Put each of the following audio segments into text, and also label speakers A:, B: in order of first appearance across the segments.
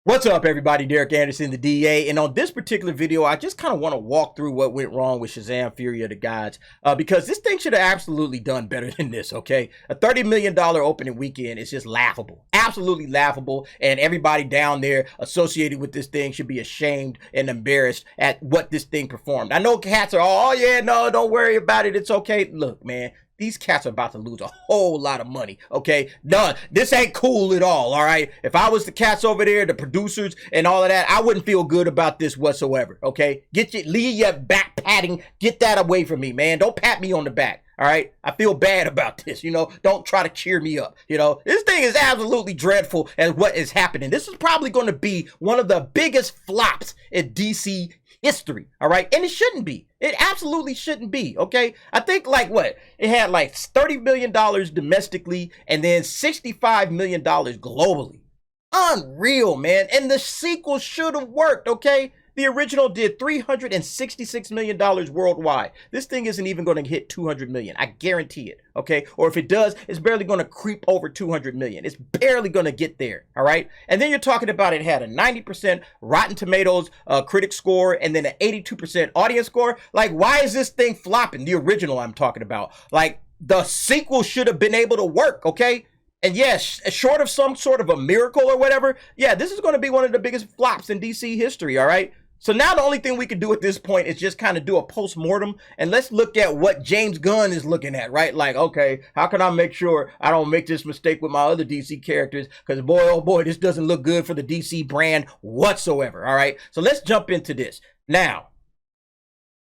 A: What's up, everybody? Derek Anderson, the DA, and on this particular video, I just kind of want to walk through what went wrong with Shazam: Fury of the Gods, because this thing should have absolutely done better than this, okay? A $30 million opening weekend is just laughable, absolutely laughable, and everybody down there associated with this thing should be ashamed and embarrassed at what this thing performed. I know cats are, oh yeah, no, don't worry about it, it's okay. Look, man. These cats are about to lose a whole lot of money, okay? None. This ain't cool at all right? If I was the cats over there, the producers and all of that, I wouldn't feel good about this whatsoever, okay? Leave your back patting. Get that away from me, man. Don't pat me on the back, all right? I feel bad about this, Don't try to cheer me up, This thing is absolutely dreadful at what is happening. This is probably going to be one of the biggest flops in DC history, all right? And it shouldn't be. It absolutely shouldn't be, okay? I think it had like $30 million domestically and then $65 million globally. Unreal, man. And the sequel should have worked, okay? The original did $366 million worldwide. This thing isn't even going to hit 200 million. I guarantee it, okay? Or if it does, it's barely going to creep over 200 million. It's barely going to get there, all right? And then you're talking about it had a 90% Rotten Tomatoes critic score and then an 82% audience score. Like, why is this thing flopping? The original I'm talking about. Like, the sequel should have been able to work, okay? And yes, short of some sort of a miracle or whatever, yeah, this is going to be one of the biggest flops in DC history, all right? So now the only thing we can do at this point is just kind of do a post-mortem and let's look at what James Gunn is looking at, right? Like, okay, how can I make sure I don't make this mistake with my other DC characters? Because boy, oh boy, this doesn't look good for the DC brand whatsoever, all right? So let's jump into this. Now,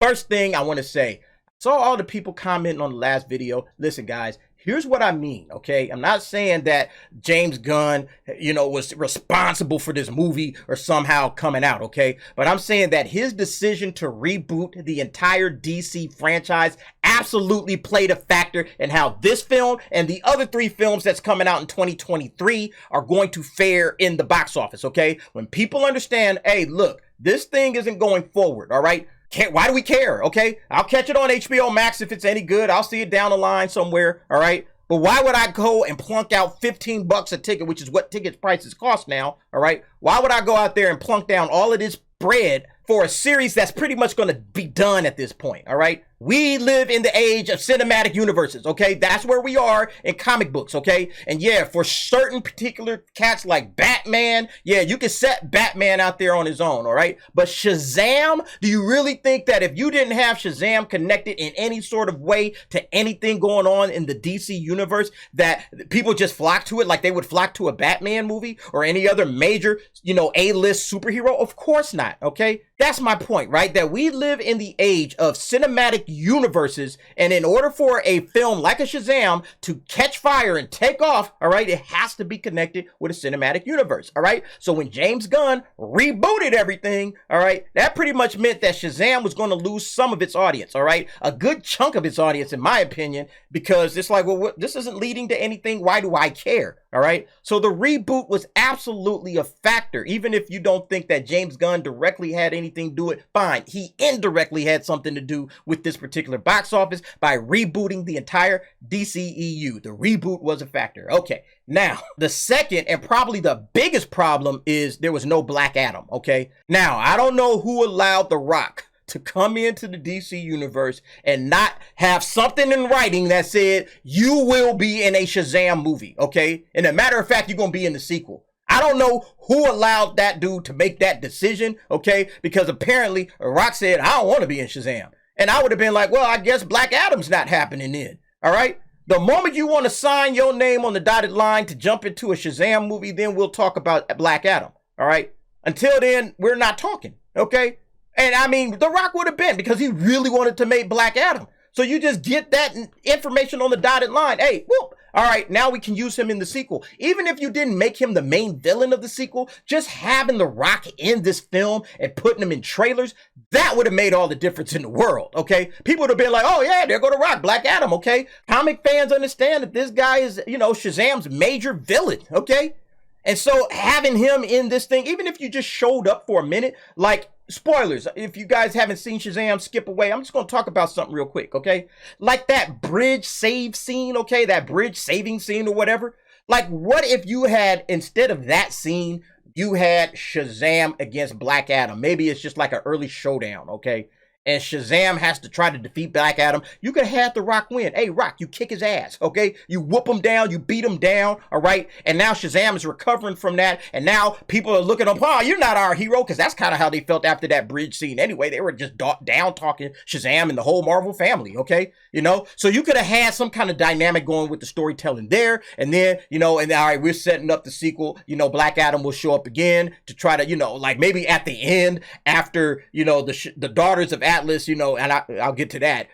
A: first thing I want to say, I saw all the people commenting on the last video. Listen, guys. Here's what I mean, okay? I'm not saying that James Gunn, was responsible for this movie or somehow coming out, okay? But I'm saying that his decision to reboot the entire DC franchise absolutely played a factor in how this film and the other 3 films that's coming out in 2023 are going to fare in the box office, okay? When people understand, hey, look, this thing isn't going forward, all right? Why do we care? Okay, I'll catch it on HBO Max if it's any good. I'll see it down the line somewhere. All right, but why would I go and plunk out $15 a ticket, which is what ticket prices cost now? All right, why would I go out there and plunk down all of this bread for a series that's pretty much going to be done at this point? All right. We live in the age of cinematic universes, okay? That's where we are in comic books, okay? And yeah, for certain particular cats like Batman, yeah, you can set Batman out there on his own, all right? But Shazam, do you really think that if you didn't have Shazam connected in any sort of way to anything going on in the DC universe, that people just flock to it like they would flock to a Batman movie or any other major, A-list superhero? Of course not, okay? That's my point, right? That we live in the age of cinematic universes, and in order for a film like a Shazam to catch fire and take off, all right, it has to be connected with a cinematic universe, all right? So when James Gunn rebooted everything, all right, that pretty much meant that Shazam was going to lose some of its audience, all right? A good chunk of its audience, in my opinion, because it's like, well, this isn't leading to anything. Why do I care? All right. So the reboot was absolutely a factor. Even if you don't think that James Gunn directly had anything to do with it, fine. He indirectly had something to do with this particular box office by rebooting the entire DCEU. The reboot was a factor. Okay. Now, the second and probably the biggest problem is there was no Black Adam. Okay. Now, I don't know who allowed The Rock to come into the DC universe and not have something in writing that said you will be in a Shazam movie, okay? And a matter of fact, you're going to be in the sequel. I don't know who allowed that dude to make that decision, okay? Because apparently Rock said, I don't want to be in Shazam. And I would have been like, well, I guess Black Adam's not happening then, all right? The moment you want to sign your name on the dotted line to jump into a Shazam movie, then we'll talk about Black Adam, all right? Until then, we're not talking, okay? And I mean, The Rock would have been, because he really wanted to make Black Adam. So you just get that information on the dotted line. Hey, whoop. All right, now we can use him in the sequel. Even if you didn't make him the main villain of the sequel, just having The Rock in this film and putting him in trailers, that would have made all the difference in the world, okay? People would have been like, oh yeah, they're going to rock Black Adam, okay? Comic fans understand that this guy is, Shazam's major villain, okay? And so having him in this thing, even if you just showed up for a minute, like, spoilers, if you guys haven't seen Shazam, skip away. I'm just going to talk about something real quick, okay? Like that bridge save scene, okay? That bridge saving scene or whatever. Like, what if you had, instead of that scene, you had Shazam against Black Adam. Maybe it's just like an early showdown, okay? And Shazam has to try to defeat Black Adam. You could have The Rock win. Hey, Rock, you kick his ass, okay? You whoop him down, you beat him down, all right? And now Shazam is recovering from that. And now people are looking up, oh, you're not our hero, because that's kind of how they felt after that bridge scene anyway. They were just down talking Shazam and the whole Marvel family, okay? You know? So you could have had some kind of dynamic going with the storytelling there. And then, you know, and all right, we're setting up the sequel. You know, Black Adam will show up again to try to, you know, like maybe at the end after, you know, the Daughters of Atlas, you know, and I'll get to that.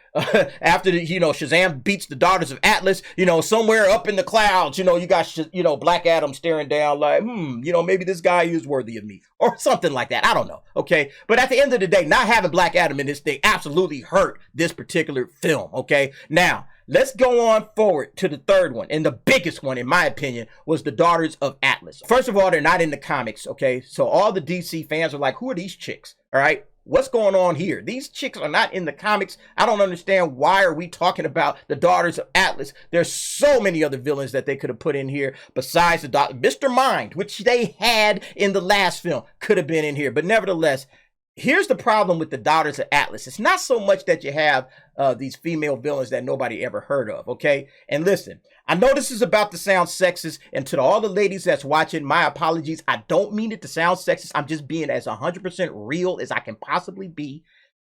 A: After the, you know, Shazam beats the Daughters of Atlas, you know, somewhere up in the clouds, you know, you got, you know, Black Adam staring down like, you know, maybe this guy is worthy of me or something like that. I don't know. Okay. But at the end of the day, not having Black Adam in this thing absolutely hurt this particular film. Okay. Now, let's go on forward to the third one. And the biggest one, in my opinion, was the Daughters of Atlas. First of all, they're not in the comics. Okay. So all the DC fans are like, who are these chicks? All right. What's going on here? These chicks are not in the comics. I don't understand why are we talking about the Daughters of Atlas. There's so many other villains that they could have put in here besides the Mr. Mind, which they had in the last film, could have been in here. But nevertheless, here's the problem with the Daughters of Atlas. It's not so much that you have these female villains that nobody ever heard of, okay? And listen, I know this is about to sound sexist, and to all the ladies that's watching, my apologies. I don't mean it to sound sexist. I'm just being as 100% real as I can possibly be.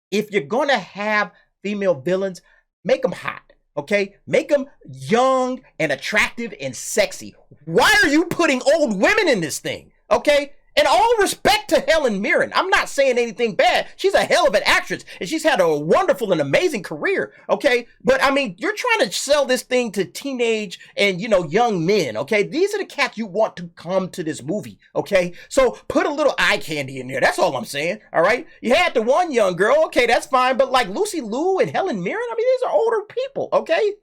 A: If you're gonna have female villains, make them hot, okay? Make them young and attractive and sexy. Why are you putting old women in this thing, okay? And all respect to Helen Mirren. I'm not saying anything bad. She's a hell of an actress, and she's had a wonderful and amazing career, okay? But, I mean, you're trying to sell this thing to teenage and, you know, young men, okay? These are the cats you want to come to this movie, okay? So put a little eye candy in there. That's all I'm saying, all right? You had the one young girl, okay, that's fine. But, like, Lucy Liu and Helen Mirren, I mean, these are older people, okay?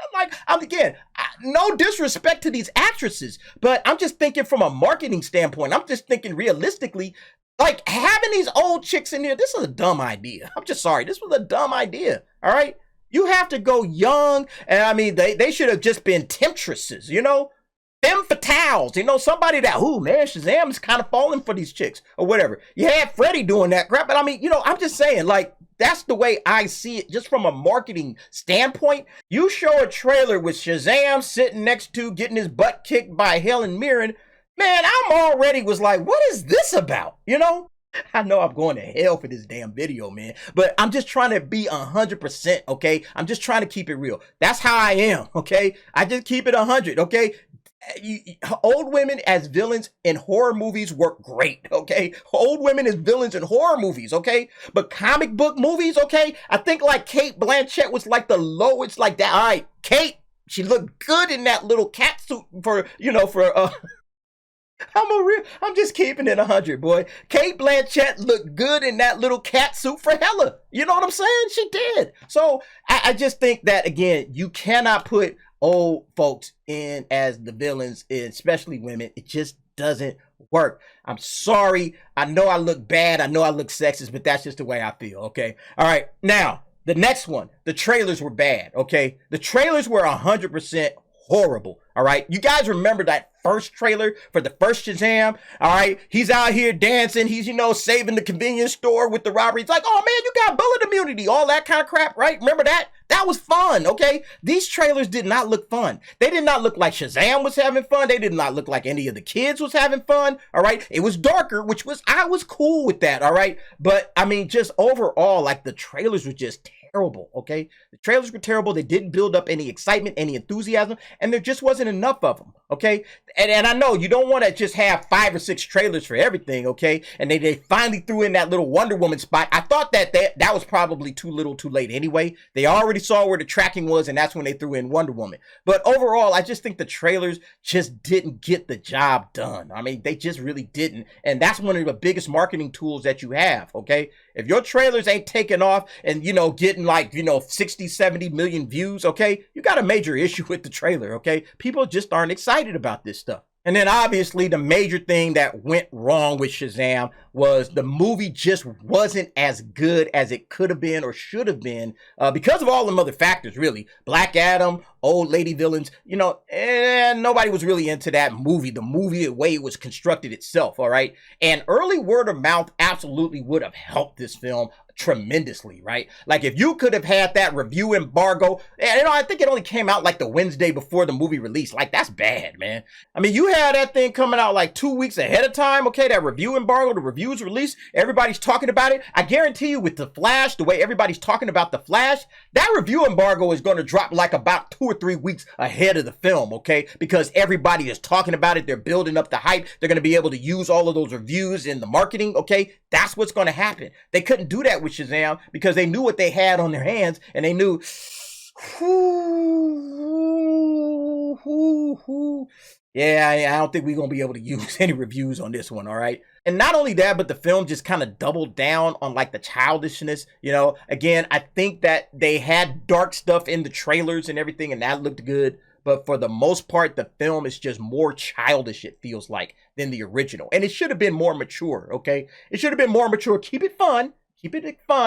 A: No disrespect to these actresses, but I'm just thinking from a marketing standpoint. I'm just thinking realistically, like having these old chicks in here, this is a dumb idea. I'm just sorry. This was a dumb idea. All right. You have to go young. And I mean, they should have just been temptresses, you know, femme fatales, you know, somebody that, ooh, man, Shazam is kind of falling for these chicks or whatever. You had Freddie doing that crap. But I mean, you know, I'm just saying, like, that's the way I see it, just from a marketing standpoint. You show a trailer with Shazam sitting next to getting his butt kicked by Helen Mirren, man, I'm already was like, what is this about? You know? I know I'm going to hell for this damn video, man, but I'm just trying to be 100%, okay? I'm just trying to keep it real. That's how I am, okay? I just keep it 100, okay? Old women as villains in horror movies work great, okay? Old women as villains in horror movies, okay? But comic book movies, okay? I think like Cate Blanchett was like the lowest, like that. All right, Kate, she looked good in that little cat suit for, you know, I'm just keeping it 100, boy. Cate Blanchett looked good in that little cat suit for Hella. You know what I'm saying? She did. So I just think that, again, you cannot put old folks in as the villains, especially women. It just doesn't work. I'm sorry. I know I look bad. I know I look sexist, but that's just the way I feel, okay? All right. Now, the next one, the trailers were bad, okay? The trailers were 100% horrible, all right? You guys remember that first trailer for the first Shazam, all right? He's out here dancing. He's, you know, saving the convenience store with the robbery. It's like, oh, man, you got bullet immunity, all that kind of crap, right? Remember that? That was fun, okay? These trailers did not look fun. They did not look like Shazam was having fun. They did not look like any of the kids was having fun, all right? It was darker, I was cool with that, all right? But, I mean, just overall, like, the trailers were just terrible, okay? The trailers were terrible. They didn't build up any excitement, any enthusiasm, and there just wasn't enough of them, okay? And I know you don't want to just have 5 or 6 trailers for everything, okay? And they finally threw in that little Wonder Woman spot. I thought that was probably too little too late anyway. They already saw where the tracking was, and that's when they threw in Wonder Woman. But overall, I just think the trailers just didn't get the job done. I mean, they just really didn't. And that's one of the biggest marketing tools that you have, okay? If your trailers ain't taking off and, you know, getting like, you know, 60, 70 million views, okay, you got a major issue with the trailer, okay? People just aren't excited about this stuff. And then obviously the major thing that went wrong with Shazam was the movie just wasn't as good as it could have been or should have been because of all them other factors, really. Black Adam, old lady villains, you know, and nobody was really into that movie, the way it was constructed itself, all right? And early word of mouth absolutely would have helped this film tremendously, right? Like if you could have had that review embargo, and you know, I think it only came out like the Wednesday before the movie release. Like that's bad, man. I mean, you had that thing coming out like 2 weeks ahead of time, okay? That review embargo, the reviews released, everybody's talking about it. I guarantee you with The Flash, the way everybody's talking about The Flash, that review embargo is going to drop like about 2 or 3 weeks ahead of the film, okay? Because everybody is talking about it. They're building up the hype. They're going to be able to use all of those reviews in the marketing, okay? That's what's going to happen. They couldn't do that with Shazam because they knew what they had on their hands, and they knew, yeah, I don't think we're going to be able to use any reviews on this one, all right? And not only that, but the film just kind of doubled down on like the childishness, you know? Again, I think that they had dark stuff in the trailers and everything, and that looked good. But for the most part, the film is just more childish, it feels like, than the original. And it should have been more mature, okay? It should have been more mature. Keep it fun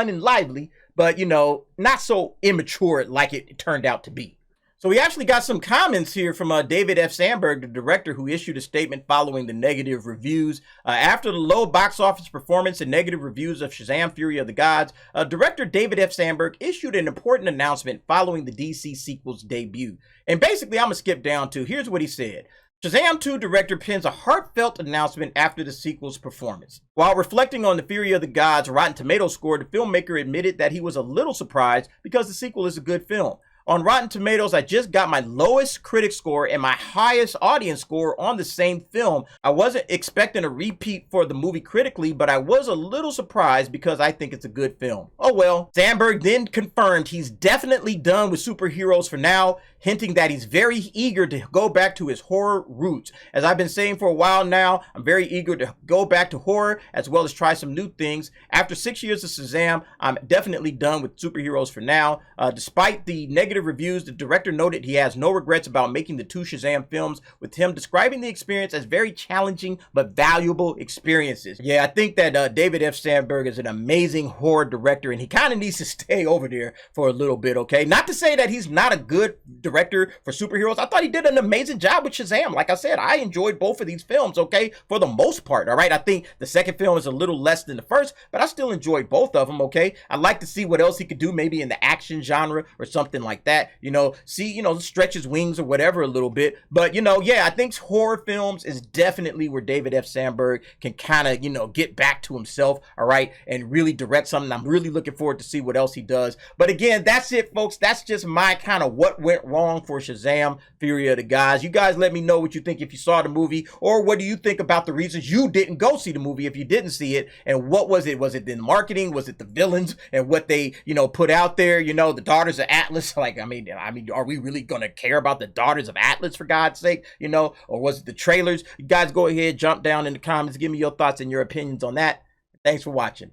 A: and lively, but, you know, not so immature like it turned out to be. So we actually got some comments here from David F. Sandberg, the director, who issued a statement following the negative reviews. After the low box office performance and negative reviews of Shazam! Fury of the Gods, director David F. Sandberg issued an important announcement following the DC sequel's debut. And basically, I'm going to skip down to, here's what he said. Shazam 2 director pens a heartfelt announcement after the sequel's performance. While reflecting on the Fury of the Gods' Rotten Tomatoes score, the filmmaker admitted that he was a little surprised because the sequel is a good film. On Rotten Tomatoes, I just got my lowest critic score and my highest audience score on the same film. I wasn't expecting a repeat for the movie critically, but I was a little surprised because I think it's a good film. Oh well. Sandberg then confirmed he's definitely done with superheroes for now, hinting that he's very eager to go back to his horror roots. As I've been saying for a while now, I'm very eager to go back to horror as well as try some new things. After 6 years of Shazam, I'm definitely done with superheroes for now. Despite the negative reviews, the director noted he has no regrets about making the 2 Shazam films, with him describing the experience as very challenging but valuable experiences. Yeah, I think that David F. Sandberg is an amazing horror director, and he kind of needs to stay over there for a little bit, okay? Not to say that he's not a good director for superheroes. I thought he did an amazing job with Shazam. Like I said, I enjoyed both of these films, okay? For the most part, all right? I think the second film is a little less than the first, but I still enjoyed both of them, okay? I'd like to see what else he could do, maybe in the action genre or something like that, you know, see, you know, stretch his wings or whatever a little bit. But, you know, yeah, I think horror films is definitely where David F. Sandberg can kind of, you know, get back to himself, all right, and really direct something. I'm really looking forward to see what else he does. But again, that's it, folks. That's just my kind of what went wrong for Shazam! Fury of the Gods. You guys let me know what you think if you saw the movie, or what do you think about the reasons you didn't go see the movie if you didn't see it, and what was it? Was it the marketing? Was it the villains and what they, you know, put out there? You know, the Daughters of Atlas. Like, I mean, are we really gonna care about the Daughters of Atlas, for God's sake? You know, or was it the trailers? You guys go ahead, jump down in the comments, give me your thoughts and your opinions on that. Thanks for watching.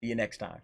A: See you next time.